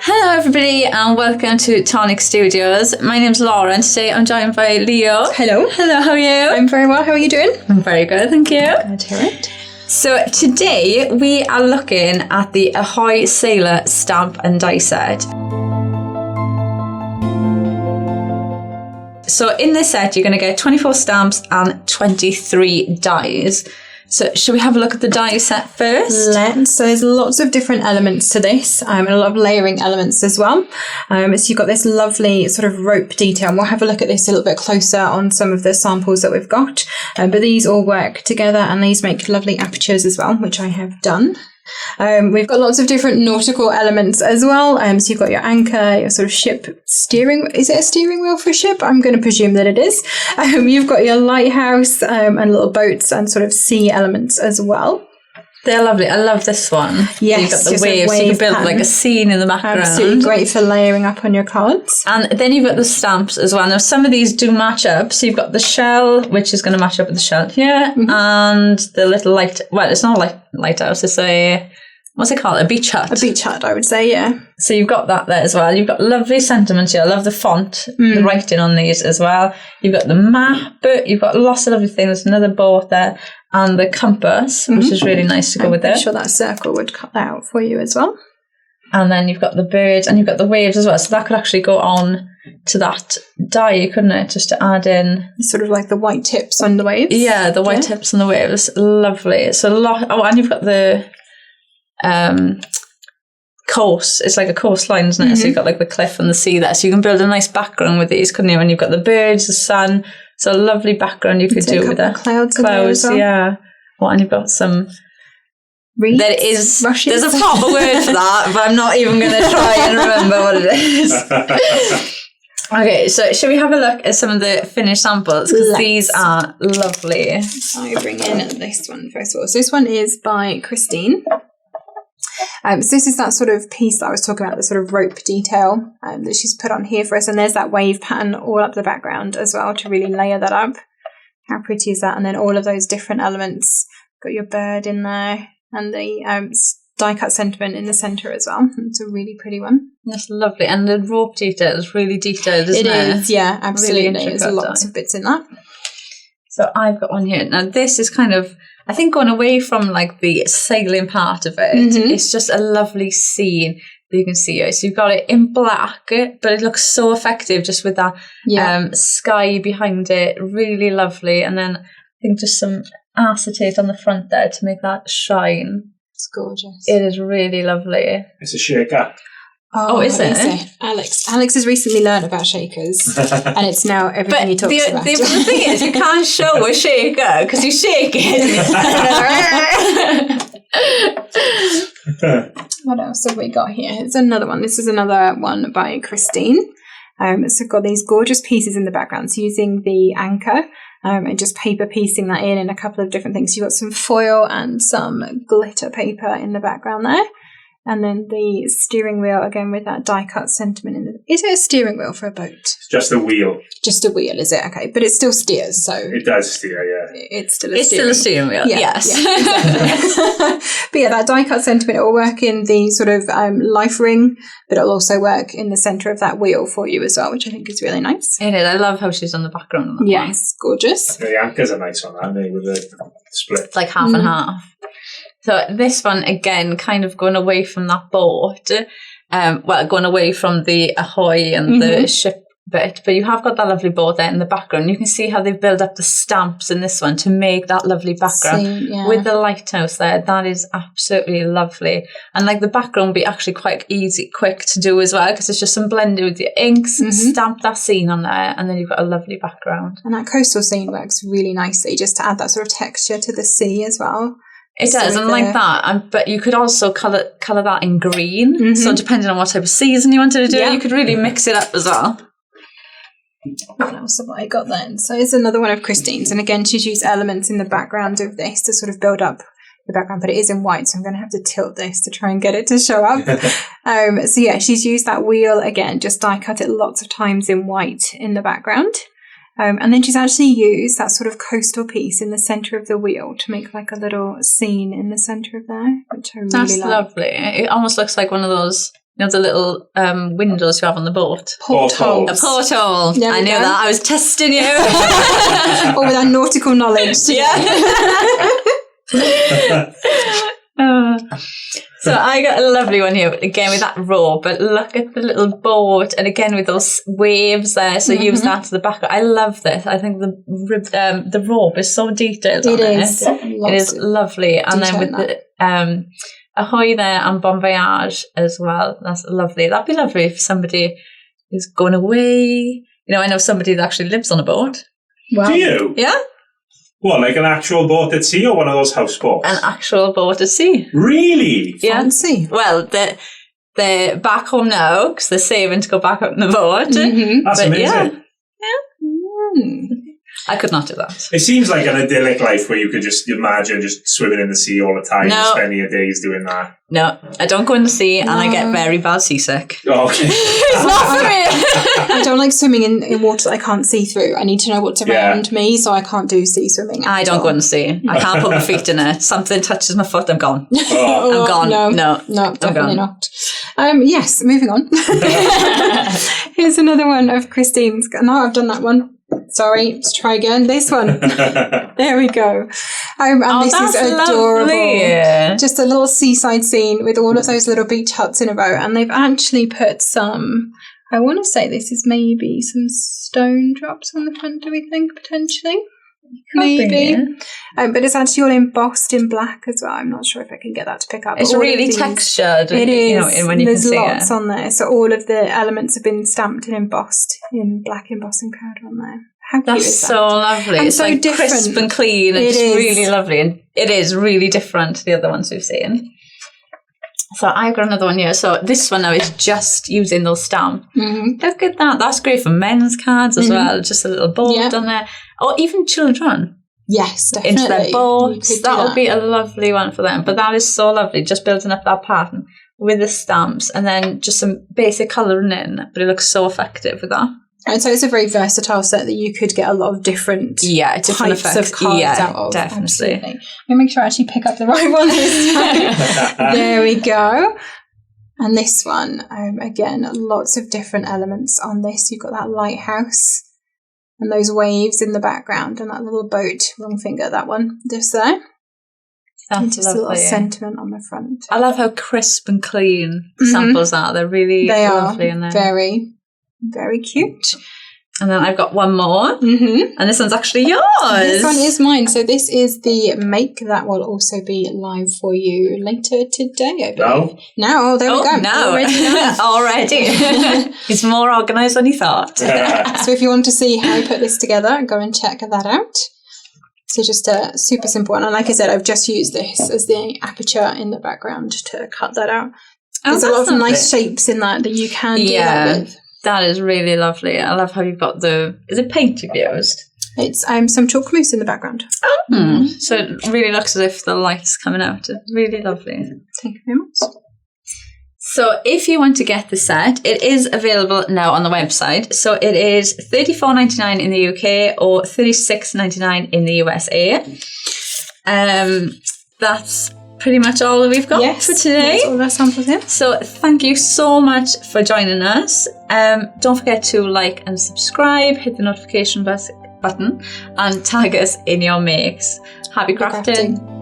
Hello everybody and welcome to Tonic Studios. My name's Laura and today I'm joined by Leo. Hello. Hello, how are you? I'm very well. How are you doing? I'm very good, thank you. Glad to hear it. So today we are looking at the Ahoy Sailor stamp and die set. So in this set you're going to get 24 stamps and 23 dies. So should we have a look at the die set first? So there's lots of different elements to this and a lot of layering elements as well. So you've got this lovely sort of rope detail. And we'll have a look at this a little bit closer on some of the samples that we've got. But these all work together and these make lovely apertures as well, which I have done. We've got lots of different nautical elements as well. So you've got your anchor, your sort of ship steering. Is it a steering wheel for a ship? I'm going to presume that it is. You've got your lighthouse and little boats and sort of sea elements as well. They're lovely. I love this one. Yes, you've got the waves. So you can build pattern. like a scene in the background. Absolutely great for layering up on your cards. And then you've got the stamps as well. Now some of these do match up. So you've got the shell, which is going to match up with the shell here, and the little light. Well, it's not a lighthouse. It's a, what's it called? A beach hut. A beach hut, I would say, yeah. So you've got that there as well. You've got lovely sentiments here. I love the font, the writing on these as well. You've got the map. You've got lots of lovely things. There's another boat there. And the compass, which is really nice to go with it. I'm sure that circle would cut that out for you as well. And then you've got the birds and you've got the waves as well. So that could actually go on to that die, couldn't it? Just to add in. Sort of like the white tips on the waves. Yeah, the white tips on the waves. Lovely. So a lot. Oh, and you've got the coast. It's like a coastline, isn't it? So you've got like the cliff and the sea there. So you can build a nice background with these, couldn't you? And you've got the birds, the sun. So a lovely background you could do with it. Clouds, well. Yeah. Oh, and you've got some. Reeds, there is. rushes. There's a proper word for that, but I'm not even going to try and remember what it is. Okay, so shall we have a look at some of the finished samples? Because these are lovely. I bring in this one first of all. So this one is by Christine. So this is that sort of piece that I was talking about, the sort of rope detail that she's put on here for us. And there's that wave pattern all up the background as well to really layer that up. How pretty is that? And then all of those different elements. Got your bird in there and the die-cut sentiment in the centre as well. It's a really pretty one. That's lovely. And the rope detail is really detailed, isn't it? It is, yeah, absolutely. Really There's lots of bits in that. So I've got one here. Now this is kind of, I think, going away from like the sailing part of it. It's just a lovely scene that you can see here. So you've got it in black, but it looks so effective just with that sky behind it. Really lovely. And then I think just some acetate on the front there to make that shine. It's gorgeous. It is really lovely. It's a shaker. Oh, is it? Alex has recently learned about shakers, and it's now everything he talks about. The thing is, you can't show a shaker because you shake it. What else have we got here? It's another one. This is another one by Christine. So we've got these gorgeous pieces in the background. So using the anchor and just paper piecing that in a couple of different things. You've got some foil and some glitter paper in the background there. And then the steering wheel, again, with that die-cut sentiment in it. Is it a steering wheel for a boat? It's just a wheel. Just a wheel, is it? Okay. But it still steers, so... It does steer, yeah. It's still a steering wheel, yes. Yeah, exactly. But yeah, that die-cut sentiment, it will work in the sort of life ring, but it'll also work in the centre of that wheel for you as well, which I think is really nice. It is. I love how she's on the background on that Yes, gorgeous. Yeah, the anchor's a nice one, aren't they, with the split. It's like half and half. So this one, again, kind of going away from that boat, going away from the Ahoy and the ship bit, but you have got that lovely boat there in the background. You can see how they've built up the stamps in this one to make that lovely background with the lighthouse there. That is absolutely lovely. And like the background will be actually quite easy, quick to do as well, because it's just some blended with your inks, stamp that scene on there, and then you've got a lovely background. And that coastal scene works really nicely just to add that sort of texture to the sea as well. It does, and like that, but you could also colour that in green. So depending on what type of season you wanted to do, you could really mix it up as well. What else have I got then? So it's another one of Christine's, and again, she's used elements in the background of this to sort of build up the background, but it is in white, so I'm going to have to tilt this to try and get it to show up. So yeah, she's used that wheel again, just die cut it lots of times in white in the background. And then she's actually used that sort of coastal piece in the centre of the wheel to make like a little scene in the centre of there, which I really like. That's lovely. It almost looks like one of those You know the little windows you have on the boat? Portholes. A porthole. There we I knew go. that. I was testing you. Or with our nautical knowledge. So I got a lovely one here, again with that rope, but look at the little boat, and again with those waves there, so use that to the back. I love this. I think the rope is so detailed on is. it. It is lovely. And then with the Ahoy there and Bon Voyage as well. That's lovely. That'd be lovely if somebody is going away. You know, I know somebody that actually lives on a boat. Wow. Do you? Yeah? What, like an actual boat at sea or one of those houseboats? An actual boat at sea. Really? Yeah. Fancy. Well, they're back home now because they're saving to go back up on the boat. That's But amazing. I could not do that. It seems like an idyllic life where you could just imagine just swimming in the sea all the time No. and spending your days doing that. No, I don't go in the sea and I get very bad seasick. Oh, okay. It's not for me. I don't like swimming in water that I can't see through. I need to know what's around me, so I can't do sea swimming. I don't go in the sea. I can't put my feet in it. Something touches my foot, I'm gone. Oh. I'm gone. No, definitely not. Yes, moving on. Here's another one of Christine's. No, I've done that one. Sorry, let's try again. This one. There we go. And this is adorable. Lovely. Just a little seaside scene with all of those little beach huts in a row. And they've actually put some, I want to say this is maybe some stone drops on the front, do we think, potentially? Maybe. But it's actually all embossed in black as well. I'm not sure if I can get that to pick up. It's really textured. It is. You know, when you There's can see lots it. on there. So all of the elements have been stamped and embossed in black embossing powder on there. How cute That's is that? so lovely. And it's so like different. crisp and clean. It It's is. really lovely. And it is really different to the other ones we've seen. So I've got another one here. So this one now is just using those stamps. Look at that. That's great for men's cards as well. Just a little board on there. Or even children. Yes, definitely. Into their You boats. could do That would that. be a lovely one for them. But that is so lovely. Just building up that pattern with the stamps and then just some basic colouring in. But it looks so effective with that. And so it's a very versatile set that you could get a lot of different different types effects. of cards out of. Definitely. Absolutely. Let me make sure I actually pick up the right one this time. There we go. And this one, again, lots of different elements on this. You've got that lighthouse and those waves in the background and that little boat, wrong finger, that one, just there. And That's just a little lovely. sentiment on the front. I love how crisp and clean the samples are. They're really They are lovely in there. very, very cute. And then I've got one more. And this one's actually yours. This one is mine. So this is the make that will also be live for you later today, I believe. No? There we go. No. Already live. Already. It's more organised than you thought. So if you want to see how I put this together, go and check that out. So just a super simple one. And like I said, I've just used this as the aperture in the background to cut that out. There's a lot of nice shapes in that you can do that with. That is really lovely. I love how you've got is it paint you've used? It's some chalk mousse in the background. So it really looks as if the light's coming out. It's really lovely. Thank you very much. So if you want to get the set, it is available now on the website. So it is $34.99 in the UK or $36.99 in the USA. That's pretty much all that we've got for today. That's all our samples in. So thank you so much for joining us. Don't forget to like and subscribe, hit the notification button and tag us in your makes. Happy crafting.